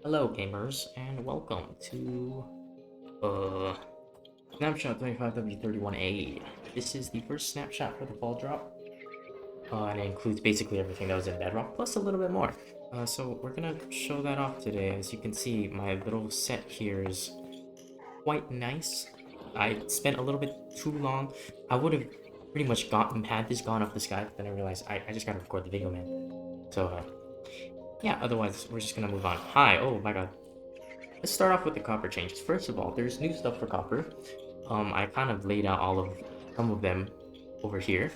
Hello gamers and welcome to snapshot 25W31A. This is the first snapshot for the fall drop, and it includes basically everything that was in Bedrock plus a little bit more. So we're gonna show that off today. As you can see, my little set here is quite nice. I spent a little bit too long. I would have pretty much had this gone up the sky, but then I realized I just gotta record the video, man. So yeah, otherwise we're just gonna move on. Hi, oh my god. Let's start off with the copper changes. First of all, there's new stuff for copper. I kind of laid out some of them over here.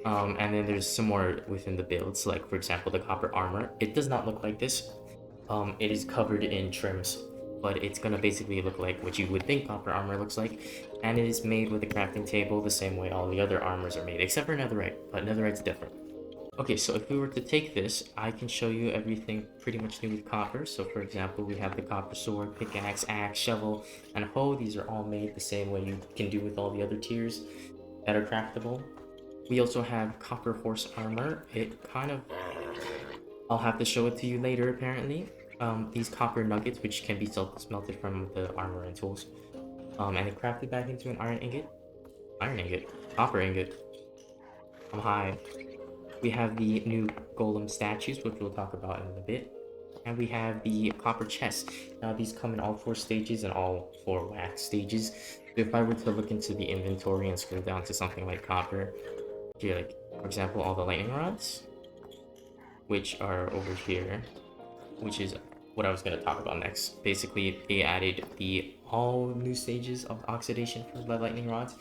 And then there's some more within the builds, like for example, the copper armor. It does not look like this. It is covered in trims, but it's gonna basically look like what you would think copper armor looks like. And it is made with a crafting table the same way all the other armors are made, except for netherite, but netherite's different. Okay, so if we were to take this, I can show you everything pretty much new with copper. So for example, we have the copper sword, pickaxe, axe, shovel, and hoe. These are all made the same way you can do with all the other tiers that are craftable. We also have copper horse armor. I'll have to show it to you later apparently. These copper nuggets, which can be smelted from the armor and tools. And then crafted back into an iron ingot, copper ingot. I'm high. We have the new Golem statues, which we'll talk about in a bit. And we have the copper chest. Now these come in all 4 stages and all 4 wax stages. If I were to look into the inventory and scroll down to something like copper, here, like for example, all the lightning rods, which are over here, which is what I was going to talk about next. Basically, they added the all new stages of oxidation for the lightning rods,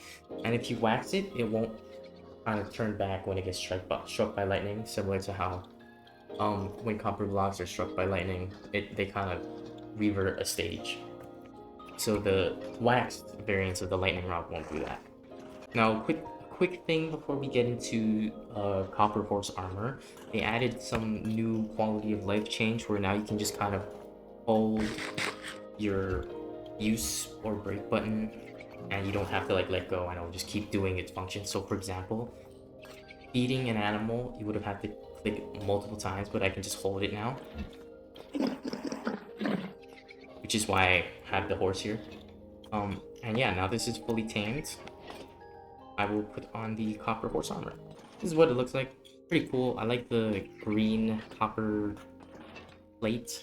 and if you wax it, it won't kind of turn back when it gets struck by lightning, similar to how when copper blocks are struck by lightning, they kind of revert a stage. So the waxed variants of the lightning rod won't do that. Now, quick thing before we get into copper horse armor, they added some new quality of life change where now you can just kind of hold your use or break button and you don't have to like let go and it'll just keep doing its function. So for example, feeding an animal, you would have had to click multiple times, but I can just hold it now. Which is why I have the horse here. And yeah, now this is fully tamed. I will put on the copper horse armor. This is what it looks like. Pretty cool. I like the green copper plate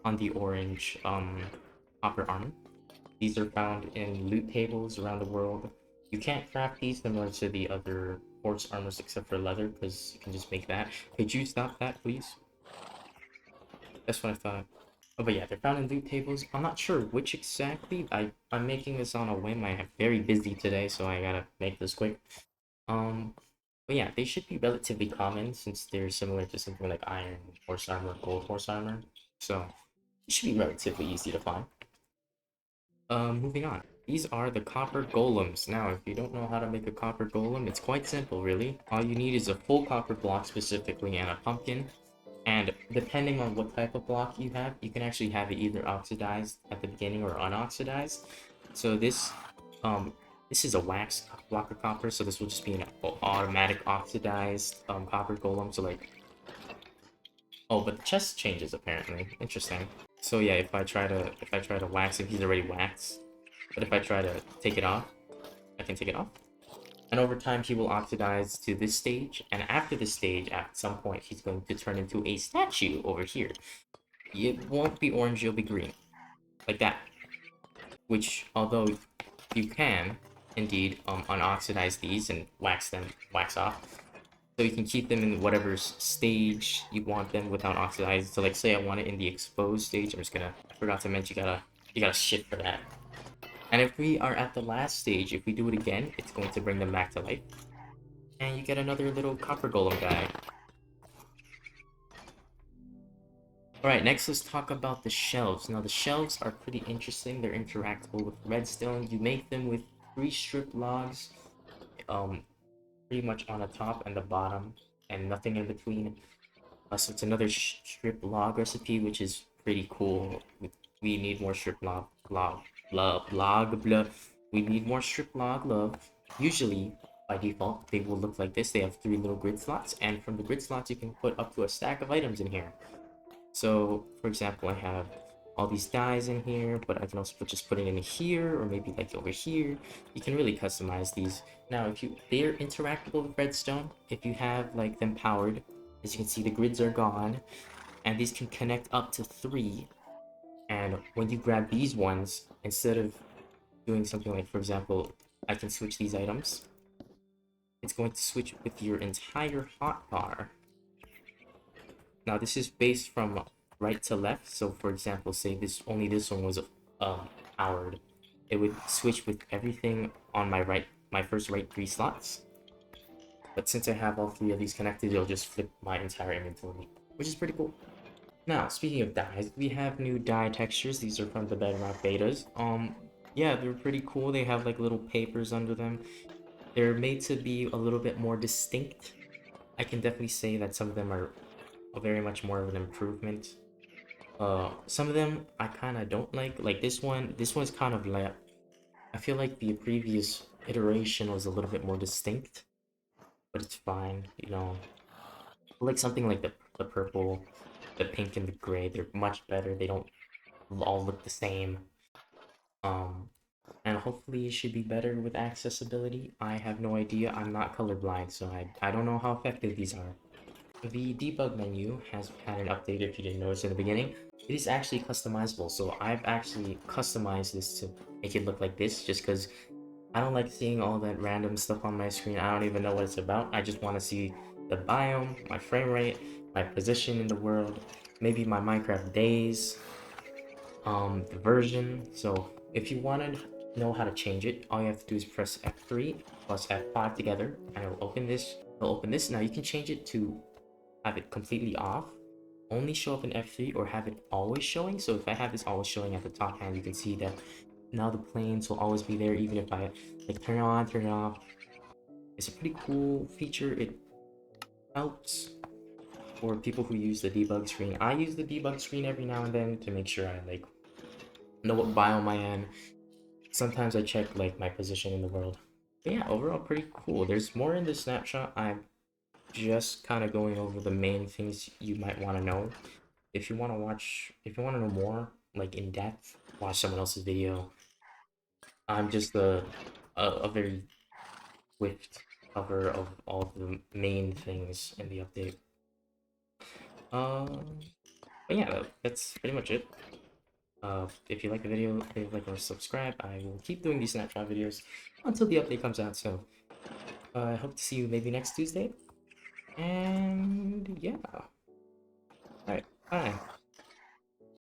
on the orange copper armor. These are found in loot tables around the world. You can't craft these similar to the other horse armors except for leather, because you can just make that. Could you stop that, please? That's what I thought. Oh, but yeah, they're found in loot tables. I'm not sure which exactly. I'm making this on a whim. I'm very busy today, so I gotta make this quick. But yeah, they should be relatively common since they're similar to something like iron horse armor, gold horse armor. So it should be relatively easy to find. Moving on. These are the copper golems. Now, if you don't know how to make a copper golem, it's quite simple, really. All you need is a full copper block specifically and a pumpkin. And depending on what type of block you have, you can actually have it either oxidized at the beginning or unoxidized. So this is a wax block of copper, so this will just be an automatic oxidized copper golem. So like, oh, but the chest changes apparently. Interesting. So yeah, if I try to wax him, he's already waxed. But if I try to take it off, I can take it off. And over time, he will oxidize to this stage. And after this stage, at some point, he's going to turn into a statue over here. It won't be orange, it'll be green. Like that. Which, although you can, indeed, unoxidize these and wax off. So you can keep them in whatever stage you want them without oxidizing. So like, say I want it in the exposed stage, I forgot to mention, you gotta shift for that. And if we are at the last stage, if we do it again, it's going to bring them back to life. And you get another little copper golem guy. Alright, next let's talk about the shelves. Now the shelves are pretty interesting. They're interactable with redstone. You make them with 3 strip logs, pretty much on the top and the bottom, and nothing in between. So it's another strip log recipe, which is pretty cool. We need more strip log. We need more strip log love. Usually, by default, they will look like this. They have 3 little grid slots, and from the grid slots, you can put up to a stack of items in here. So, for example, I have all these dies in here, but I can also just put it in here, or maybe like over here. You can really customize these. Now, if they're interactable with redstone. If you have like them powered, as you can see, the grids are gone, and these can connect up to 3. And when you grab these ones, instead of doing something like, for example, I can switch these items, it's going to switch with your entire hotbar. Now this is based from right to left. So for example, say this one was powered, it would switch with everything on my first right 3 slots. But since I have all 3 of these connected, it'll just flip my entire inventory, which is pretty cool. Now, speaking of dyes, we have new dye textures. These are from the Bedrock betas. Yeah, they're pretty cool. They have like little papers under them. They're made to be a little bit more distinct. I can definitely say that some of them are very much more of an improvement. Some of them I kind of don't like. Like this one. This one's kind of like, I feel like the previous iteration was a little bit more distinct, but it's fine. You know, like something like the purple, the pink, and the gray. They're much better. They don't all look the same. Um, and hopefully it should be better with accessibility. I have no idea. I'm not colorblind, so I don't know how effective these are. The debug menu has had an update if you didn't notice in the beginning. It is actually customizable, so I've actually customized this to make it look like this just because I don't like seeing all that random stuff on my screen. I don't even know what it's about. I just want to see the biome, my frame rate, my position in the world, maybe my Minecraft days, the version. So if you want to know how to change it, all you have to do is press F3 plus F5 together, and it'll open this. It'll open this. Now you can change it to have it completely off, only show up in F3, or have it always showing. So if I have this always showing at the top hand, you can see that now the planes will always be there, even if I like turn it on, turn it off. It's a pretty cool feature. It helps for people who use the debug screen. I use the debug screen every now and then to make sure I like know what biome I am. Sometimes I check like my position in the world. But yeah, overall pretty cool. There's more in the snapshot. I'm just kind of going over the main things you might want to know. If you want to know more, like in depth, watch someone else's video. I'm just a very swift cover of all the main things in the update. But yeah, that's pretty much it. If you like the video, leave a like or subscribe. I will keep doing these snapshot videos until the update comes out. So I hope to see you maybe next Tuesday. And yeah, all right, bye.